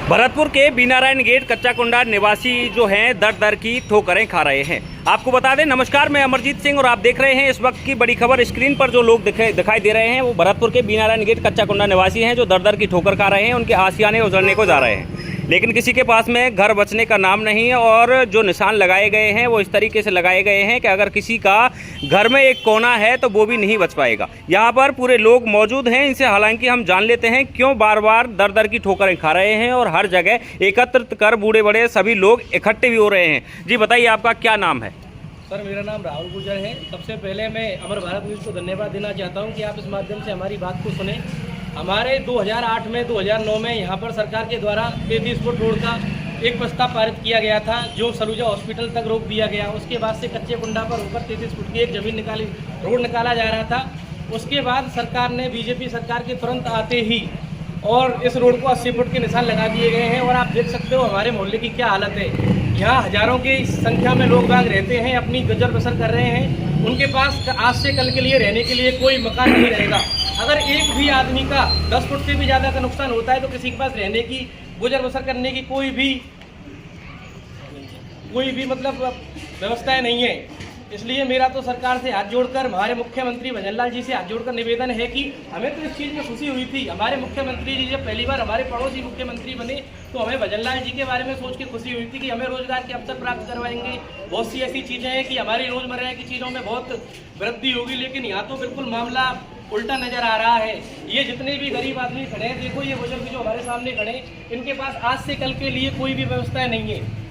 भरतपुर के बीनारायण गेट कच्चा कुंडा निवासी जो हैं दर दर की ठोकरें खा रहे हैं। आपको बता दें, नमस्कार, मैं अमरजीत सिंह और आप देख रहे हैं इस वक्त की बड़ी खबर। स्क्रीन पर जो लोग दिखाई दे रहे हैं वो भरतपुर के बीनारायण गेट कच्चा कुंडा निवासी हैं जो दर दर की ठोकर खा रहे हैं। उनके आशियाने उजड़ने को जा रहे हैं, लेकिन किसी के पास में घर बचने का नाम नहीं है। और जो निशान लगाए गए हैं वो इस तरीके से लगाए गए हैं कि अगर किसी का घर में एक कोना है तो वो भी नहीं बच पाएगा। यहाँ पर पूरे लोग मौजूद हैं। इनसे हालांकि हम जान लेते हैं क्यों बार बार दर दर की ठोकरें खा रहे हैं और हर जगह एकत्रित कर बूढ़े बड़े सभी लोग इकट्ठे भी हो रहे हैं। जी बताइए, आपका क्या नाम है? सर, मेरा नाम राहुल गुर्जर है। सबसे पहले मैं अमर भारत न्यूज़ को धन्यवाद देना चाहता हूं कि आप इस माध्यम से हमारी बात को सुने। हमारे 2008 में 2009 में यहाँ पर सरकार के द्वारा 33 फुट रोड का एक प्रस्ताव पारित किया गया था जो सलूजा हॉस्पिटल तक रोक दिया गया। उसके बाद से कच्चे कुंडा पर होकर 33 फुट की एक जमीन रोड निकाला जा रहा था। उसके बाद सरकार ने, बीजेपी सरकार के तुरंत आते ही और इस रोड को 80 फुट के निशान लगा दिए गए हैं। और आप देख सकते हो हमारे मोहल्ले की क्या हालत है। यहाँ हजारों की संख्या में लोग बाग रहते हैं, अपनी गुजर बसर कर रहे हैं। उनके पास आज से कल के लिए रहने के लिए कोई मकान नहीं रहेगा। अगर एक भी आदमी का 10 फुट से भी ज़्यादा का नुकसान होता है तो किसी के पास रहने की, गुजर बसर करने की कोई भी मतलब व्यवस्थाएं नहीं है। इसलिए मेरा तो सरकार से हाथ जोड़कर, हमारे मुख्यमंत्री भजन लाल जी से हाथ जोड़कर निवेदन है कि हमें तो इस चीज़ में खुशी हुई थी। हमारे मुख्यमंत्री जी जब पहली बार हमारे पड़ोसी मुख्यमंत्री बने तो हमें भजन लाल जी के बारे में सोच के खुशी हुई थी कि हमें रोजगार के अवसर प्राप्त करवाएंगे। बहुत सी ऐसी चीज़ें हैं कि हमारी रोजमर्रा की चीज़ों में बहुत वृद्धि होगी। लेकिन यहाँ तो बिल्कुल मामला उल्टा नजर आ रहा है। ये जितने भी गरीब आदमी खड़े हैं, देखो ये बुजुर्ग जो हमारे सामने खड़े हैं, इनके पास आज से कल के लिए कोई भी व्यवस्था नहीं है।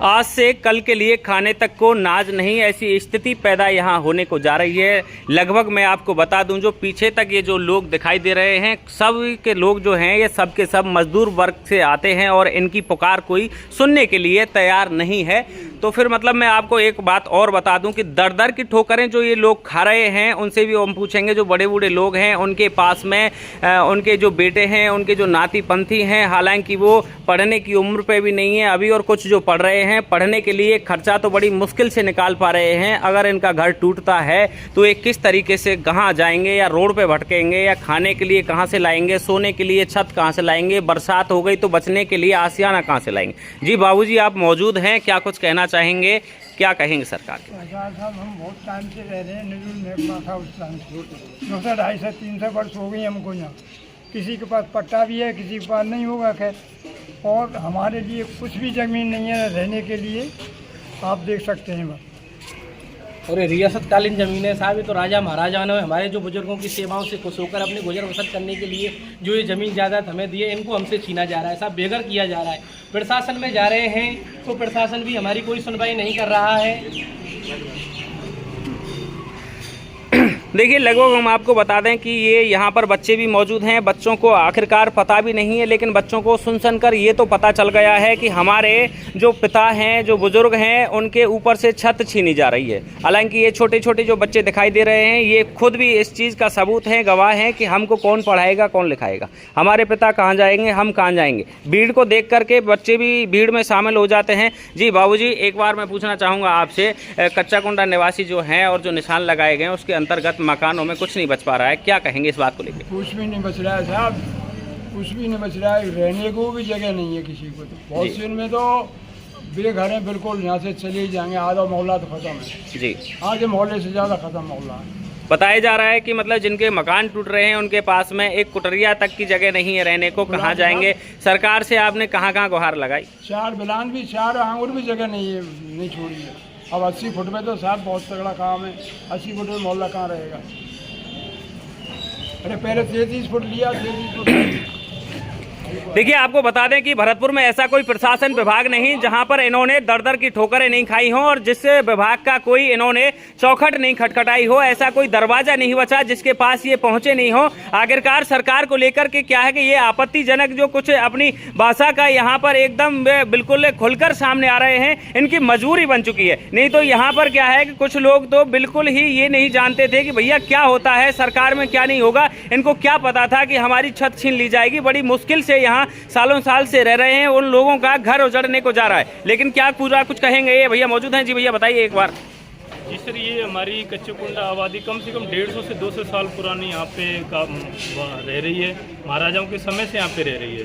आज से कल के लिए खाने तक को नाज नहीं, ऐसी स्थिति पैदा यहाँ होने को जा रही है। लगभग मैं आपको बता दूं, जो पीछे तक ये जो लोग दिखाई दे रहे हैं, सब के लोग जो हैं ये सब के सब मजदूर वर्ग से आते हैं और इनकी पुकार कोई सुनने के लिए तैयार नहीं है। तो फिर मतलब मैं आपको एक बात और बता दूं कि दर दर की ठोकरें जो ये लोग खा रहे हैं, उनसे भी हम पूछेंगे। जो बड़े बूढ़े लोग हैं उनके पास में उनके जो बेटे हैं, उनके जो नाती पंथी हैं, हालांकि वो पढ़ने की उम्र पे भी नहीं है अभी, और कुछ जो पढ़ रहे हैं, पढ़ने के लिए खर्चा तो बड़ी मुश्किल से निकाल पा रहे हैं। अगर इनका घर टूटता है तो ये किस तरीके से कहाँ जाएंगे, या रोड पे भटकेंगे, या खाने के लिए कहाँ से लाएंगे, सोने के लिए छत कहाँ से लाएंगे, बरसात हो गई तो बचने के लिए आशियाना कहाँ से लाएंगे। जी बाबूजी, आप मौजूद हैं, क्या कुछ कहना चाहेंगे, क्या कहेंगे सरकार के? सरकार साहब, हम बहुत टाइम से रह रहे हैं निर्जुल था उस टाइम से 200, 250, 300 वर्ष हो गई हमको यहाँ। किसी के पास पट्टा भी है, किसी के पास नहीं होगा खैर। और हमारे लिए कुछ भी ज़मीन नहीं है रहने के लिए, आप देख सकते हैं बस। और ये रियासतकालीन ज़मीन है साहब। ये तो राजा महाराजाओं ने हमारे जो बुजुर्गों की सेवाओं से खुश होकर अपने गुजर बसर करने के लिए जो ये ज़मीन जायदाद हमें दी है, इनको हमसे छीना जा रहा है साहब, बेघर किया जा रहा है। प्रशासन में जा रहे हैं तो प्रशासन भी हमारी कोई सुनवाई नहीं कर रहा है। देखिए, लगभग हम आपको बता दें कि ये यहाँ पर बच्चे भी मौजूद हैं। बच्चों को आखिरकार पता भी नहीं है, लेकिन बच्चों को सुन कर ये तो पता चल गया है कि हमारे जो पिता हैं, जो बुजुर्ग हैं, उनके ऊपर से छत छीनी जा रही है। हालांकि ये छोटे छोटे जो बच्चे दिखाई दे रहे हैं, ये खुद भी इस चीज़ का सबूत हैं, गवाह हैं कि हमको कौन पढ़ाएगा, कौन लिखाएगा, हमारे पिता कहाँ जाएंगे, हम कहाँ जाएंगे। भीड़ को देख करके बच्चे भी भीड़ में शामिल हो जाते हैं। जी बाबूजी, एक बार मैं पूछना चाहूँगा आपसे, कच्चा कुंडा निवासी जो हैं और जो निशान लगाए गए हैं उसके अंतर्गत मकानों में कुछ नहीं बच पा रहा है, क्या कहेंगे इस बात को लेकर? कुछ भी नहीं बच रहा है साहब, कुछ भी नहीं बच रहा है। रहने को भी जगह नहीं है किसी को। तो बहुत सी में तो बेघर हैं बिल्कुल, यहाँ से चले ही जाएंगे। आधा मोहल्ला तो खत्म है जी, आधे मोहल्ले से ज़्यादा खत्म मोहल्ला है। बताया जा रहा है कि मतलब जिनके मकान टूट रहे हैं उनके पास में एक कुटरिया तक की जगह नहीं है रहने को, कहाँ जाएंगे? सरकार से आपने कहाँ कहाँ गुहार लगाई? 4 बिलान भी, 4 आंगुर भी जगह नहीं है, नहीं छोड़ी है। अब 80 फुट में तो साहब बहुत तगड़ा काम है। 80 फुट में मोहल्ला कहाँ रहेगा? अरे पहले 33 फुट लिया, 33 फुट। देखिए, आपको बता दें कि भरतपुर में ऐसा कोई प्रशासन विभाग नहीं जहां पर इन्होंने दर दर की ठोकरें नहीं खाई हों, और जिस विभाग का कोई इन्होंने चौखट नहीं खटखटाई हो, ऐसा कोई दरवाजा नहीं बचा जिसके पास ये पहुंचे नहीं हो। आखिरकार सरकार को लेकर के क्या है कि ये आपत्तिजनक जो कुछ अपनी भाषा का यहाँ पर एकदम बिल्कुल खुलकर सामने आ रहे हैं, इनकी मजबूरी बन चुकी है। नहीं तो यहाँ पर क्या है कि कुछ लोग तो बिल्कुल ही ये नहीं जानते थे कि भैया क्या होता है सरकार में, क्या नहीं होगा। इनको क्या पता था कि हमारी छत छीन ली जाएगी। बड़ी मुश्किल से यहाँ सालों साल से रह रहे हैं, उन लोगों का घर उजड़ने को जा रहा है। लेकिन क्या पूरा कुछ कहेंगे? ये भैया मौजूद हैं। जी भैया बताइए एक बार। जी सर, ये हमारी कच्चे कुंडा आबादी कम से कम 150 से 200 साल पुरानी यहाँ पे रह रही है। महाराजाओं के समय से यहाँ पे रह रही है।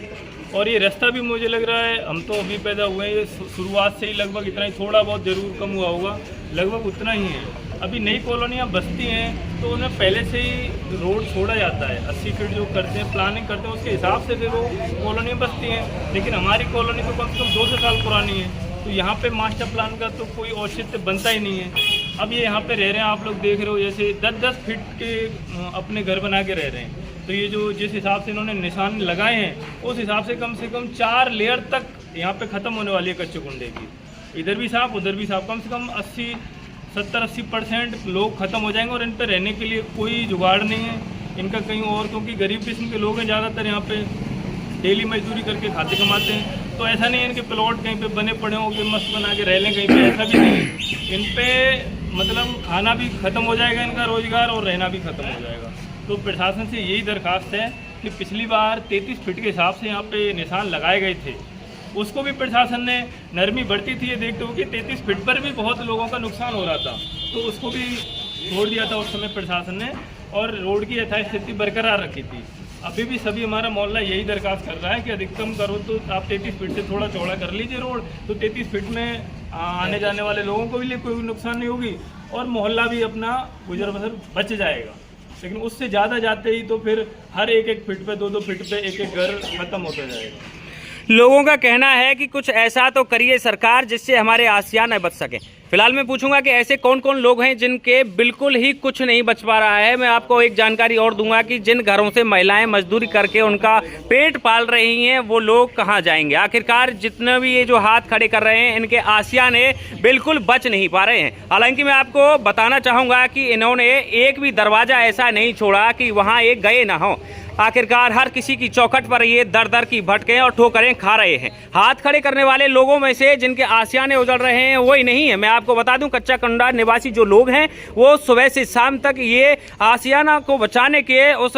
और ये रास्ता भी मुझे लग रहा है, हम तो अभी पैदा हुए हैं, ये शुरुआत से ही लगभग इतना ही, थोड़ा बहुत ज़रूर कम हुआ होगा, लगभग उतना ही है। अभी नई कॉलोनियाँ बसती हैं तो उन्हें पहले से ही रोड छोड़ा जाता है, 80 फीट जो करते हैं, प्लानिंग करते हैं, उसके हिसाब से फिर वो कॉलोनियाँ बसती हैं। लेकिन हमारी कॉलोनी तो कम से कम 200 साल पुरानी है, तो यहाँ पे मास्टर प्लान का तो कोई औचित्य बनता ही नहीं है। अब ये यहाँ पे रह रहे हैं, आप लोग देख रहे हो, जैसे 10-10 फीट के अपने घर बना के रह रहे हैं। तो ये जो जिस हिसाब से इन्होंने निशान लगाए हैं, उस हिसाब से कम 4 लेयर तक यहाँ पे ख़त्म होने वाली है कच्चे कुंडे की। इधर भी साफ, उधर भी साफ, कम से कम 70-80% लोग ख़त्म हो जाएंगे। और इन पर रहने के लिए कोई जुगाड़ नहीं है इनका कहीं और, क्योंकि गरीब किस्म के लोग हैं ज़्यादातर यहाँ पे, डेली मजदूरी करके खाते कमाते हैं। तो ऐसा नहीं है इनके प्लॉट कहीं पे बने पड़े हों कि मस्त बना के रह लें कहीं पे, ऐसा भी नहीं है। इन पे मतलब खाना भी ख़त्म हो जाएगा इनका रोज़गार, और रहना भी ख़त्म हो जाएगा। तो प्रशासन से यही दरख्वास्त है कि पिछली बार 33 फीट के हिसाब से यहाँ पे निशान लगाए गए थे, उसको भी प्रशासन ने नरमी बढ़ती थी ये देखते हुए कि 33 फीट पर भी बहुत लोगों का नुकसान हो रहा था, तो उसको भी छोड़ दिया था उस समय प्रशासन ने, और रोड की यथास्थिति बरकरार रखी थी। अभी भी सभी हमारा मोहल्ला यही दरख्वास्त कर रहा है कि अधिकतम करो तो आप 33 फीट से थोड़ा चौड़ा कर लीजिए रोड, तो 33 फीट में आने जाने वाले लोगों को भी कोई नुकसान नहीं होगी, और मोहल्ला भी अपना गुजर बसर बच जाएगा। लेकिन उससे ज़्यादा जाते ही तो फिर हर एक फीट पे 2-2 फीट पे एक घर खत्म होता जाएगा। लोगों का कहना है कि कुछ ऐसा तो करिए सरकार जिससे हमारे आसियाना बच सके। फिलहाल मैं पूछूंगा कि ऐसे कौन कौन लोग हैं जिनके बिल्कुल ही कुछ नहीं बच पा रहा है। मैं आपको एक जानकारी और दूंगा कि जिन घरों से महिलाएं मजदूरी करके उनका पेट पाल रही हैं, वो लोग कहां जाएंगे। आखिरकार जितने भी ये जो हाथ खड़े कर रहे हैं, इनके आसियाने बिल्कुल बच नहीं पा रहे हैं। हालांकि मैं आपको बताना चाहूँगा कि इन्होंने एक भी दरवाज़ा ऐसा नहीं छोड़ा कि वहाँ एक गए ना हो। आखिरकार हर किसी की चौखट पर ये दर दर की भटके और ठोकरें खा रहे हैं। हाथ खड़े करने वाले लोगों में से जिनके आसियाने उजड़ रहे हैं वही नहीं है। मैं आपको बता दूं, कच्चा कुंडा निवासी जो लोग हैं वो सुबह से शाम तक ये आसियाना को बचाने के उस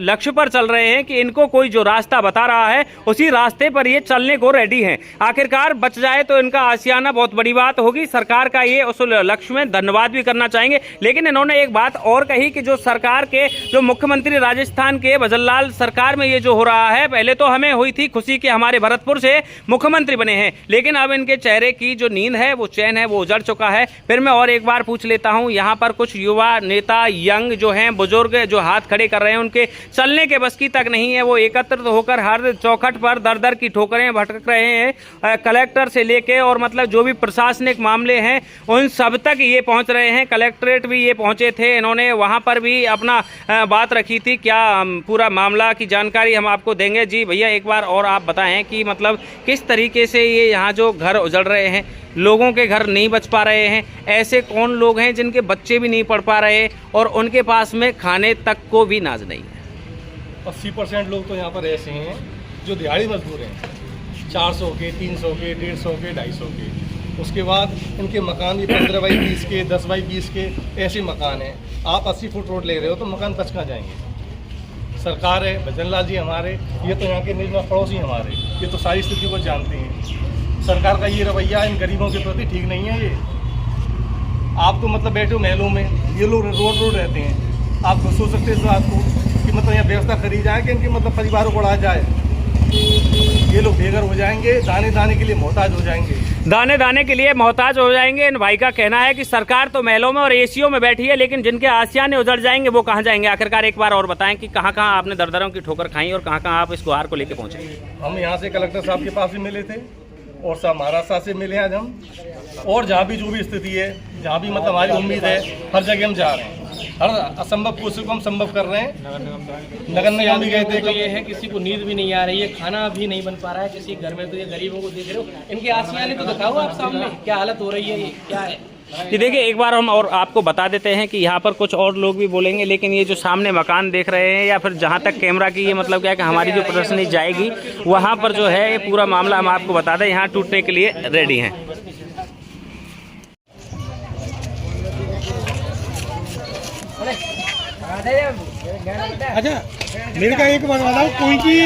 लक्ष्य पर चल रहे हैं कि इनको कोई जो रास्ता बता रहा है उसी रास्ते पर ये चलने को रेडी हैं। आखिरकार बच जाए तो इनका आसियाना बहुत बड़ी बात होगी। सरकार का ये उस लक्ष्य में धन्यवाद भी करना चाहेंगे। लेकिन इन्होंने एक बात और कही कि जो सरकार के जो मुख्यमंत्री राजस्थान के लाल सरकार में ये जो हो रहा है, पहले तो हमें हुई थी खुशी कि हमारे भरतपुर से मुख्यमंत्री बने हैं, लेकिन अब इनके चेहरे की जो नींद है, वो चैन है, वो उजड़ चुका है। फिर मैं और एक बार पूछ लेता हूं, यहाँ पर कुछ युवा नेता यंग जो हैं, बुजुर्ग जो हाथ खड़े कर रहे हैं, उनके चलने के बस की तक नहीं है। वो एकत्रित होकर हर चौखट पर दर दर की ठोकरें भटक रहे हैं। कलेक्टर से लेके और मतलब जो भी प्रशासनिक मामले हैं उन सब तक ये पहुंच रहे हैं। कलेक्ट्रेट भी ये पहुंचे थे, इन्होंने वहां पर भी अपना बात रखी थी। क्या पूरा मामला की जानकारी हम आपको देंगे। जी भैया, एक बार और आप बताएं कि मतलब किस तरीके से ये यहाँ जो घर उजड़ रहे हैं, लोगों के घर नहीं बच पा रहे हैं, ऐसे कौन लोग हैं जिनके बच्चे भी नहीं पढ़ पा रहे और उनके पास में खाने तक को भी नाज नहीं है। 80% लोग तो यहाँ पर ऐसे हैं जो दिहाड़ी मजदूर हैं, 400 के, 300 के, 150 के, 250 के। उसके बाद इनके मकान भी 15 बाई 20 के, 10 बाई 20 के ऐसे मकान हैं। आप 80 फुट रोड ले रहे हो तो मकान बच कहाँ जाएंगे। सरकार है, भजन लाल जी हमारे, ये तो यहाँ के निर्मल पड़ोसी हमारे, ये तो सारी स्थिति को जानते हैं। सरकार का ये रवैया इन गरीबों के प्रति ठीक नहीं है। ये आप तो मतलब बैठे हो महलों में, ये लोग रोड रहते हैं। आप तो सोच सकते हैं इस बात को कि मतलब यहाँ व्यवस्था करी जाए कि इनके मतलब परिवारों को उड़ाया जाए। ये लोग बेघर हो जाएंगे, दाने दाने के लिए मोहताज हो जाएंगे। दाने दाने के लिए मोहताज हो जाएंगे। इन भाई का कहना है कि सरकार तो महलों में और एसीओ में बैठी है, लेकिन जिनके आसियाने उजड़ जाएंगे वो कहाँ जाएंगे। आखिरकार एक बार और बताएं कि कहाँ कहाँ आपने दरदरों की ठोकर खाई और कहाँ कहाँ आप इस गुहार को लेके पहुंचे। हम यहाँ से कलेक्टर साहब के पास भी मिले थे और साहब महाराष्ट्र से मिले आज हम, और जहाँ भी जो भी स्थिति है, जहाँ भी मतलब हमारी उम्मीद है, हर जगह हम जा रहे हैं। हर असंभव कोशिश को हम संभव कर रहे हैं। नगर निगम भी गए थे। तो ये है किसी को नींद भी नहीं आ रही है, खाना भी नहीं बन पा रहा है किसी घर में। तो ये गरीबों को देख रहे हो, इनके आसियाने तो दिखाओ आप सामने, क्या हालत हो रही है, ये क्या है। ये देखिए, एक बार हम और आपको बता देते हैं कि यहाँ पर कुछ और लोग भी बोलेंगे, लेकिन ये जो सामने मकान देख रहे हैं या फिर जहाँ तक कैमरा की ये मतलब क्या है कि हमारी जो प्रदर्शनी जाएगी वहाँ पर जो है ये पूरा मामला हम आपको बता दें, यहाँ टूटने के लिए रेडी हैं। अच्छा, मेरे का एक बात बताओ, कोई की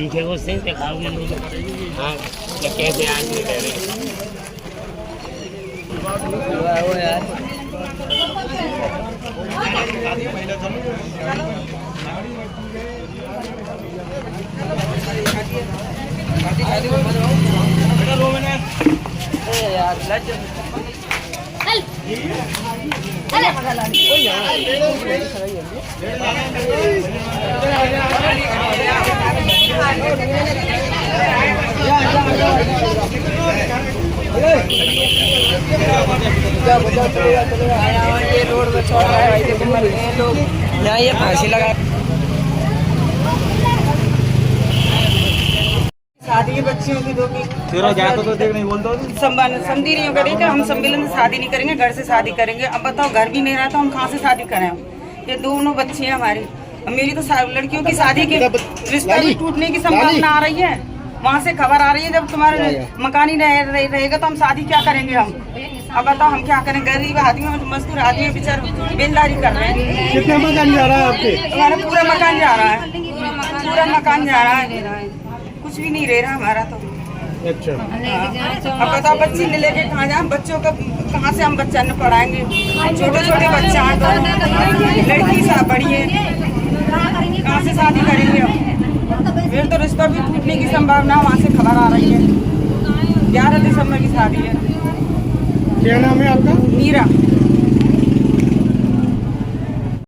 पीछे को से दिखाओगे लोग। हाँ कैसे आदमी रह रहे ये रोड में छोड़ रहा है देखो मर गए लोग यहाँ ये फांसी लगा शादी बच्चियों की दो की समझी नहीं करेंगे हम सम्मेलन से शादी नहीं करेंगे घर से शादी करेंगे। अब बताओ घर भी नहीं रहा तो हम कहाँ से शादी करें। ये दोनों बच्चे हैं हमारी मेरी तो लड़कियों की शादी के रिश्ता भी टूटने की संभावना आ रही है। वहाँ से खबर आ रही है जब तुम्हारा मकान ही रहेगा तो हम शादी क्या करेंगे हम। अब बताओ हम क्या करें। गरीब आदमी मजदूर आदमी बेचार बेलदारी कर रहे हैं। कितना मकान जा रहा है आपके? हमारा पूरा मकान जा रहा है पूरा मकान जा रहा है कुछ भी नहीं रह रहा हमारा तो। अच्छा अब बताओ बच्ची ने लेके कहाँ जाए बच्चों का कहाँ से हम बच्चा न पढ़ाएंगे। छोटे छोटे बच्चा हैं तो लड़की सा बड़ी है कहाँ से शादी करेंगे हम। फिर तो रिश्ता भी टूटने की संभावना वहाँ से खबर आ रही है। 11 दिसंबर की शादी है। क्या नाम है आपका? मीरा।